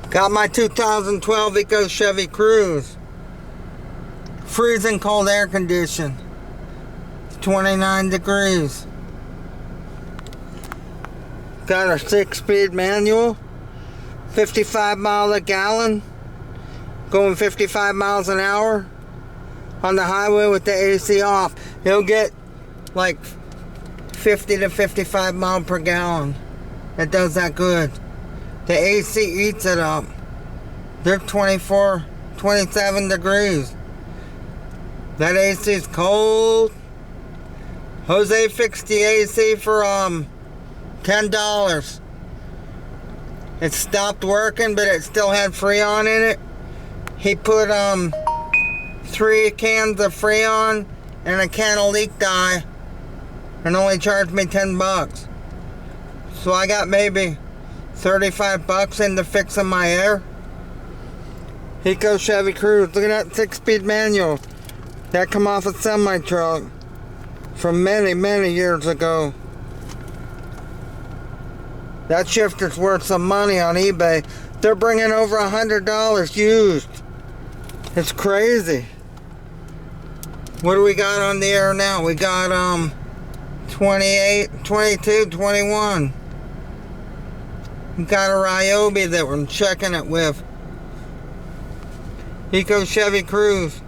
Got my 2012 Eco Chevy Cruze. Freezing cold air condition. 29 degrees. Got a 6-speed manual. 55 miles a gallon. Going 55 miles an hour on the highway with the AC off. He'll get like 50 to 55 miles per gallon. It does that good. The AC eats it up. They're 24, 27 degrees. That AC is cold. Jose fixed the AC for $10. It stopped working, but it still had Freon in it. He put 3 cans of Freon and a can of leak dye and only charged me $10. So I got maybe $35 into fixing my air. Eco Chevy Cruze. Look at that 6-speed manual. That come off a semi-truck from many, many years ago. That shifter's worth some money on eBay. They're bringing over $100 used. It's crazy. What do we got on the air now? We got 28, 22, 21. We got a Ryobi that we're checking it with. Eco Chevy Cruze.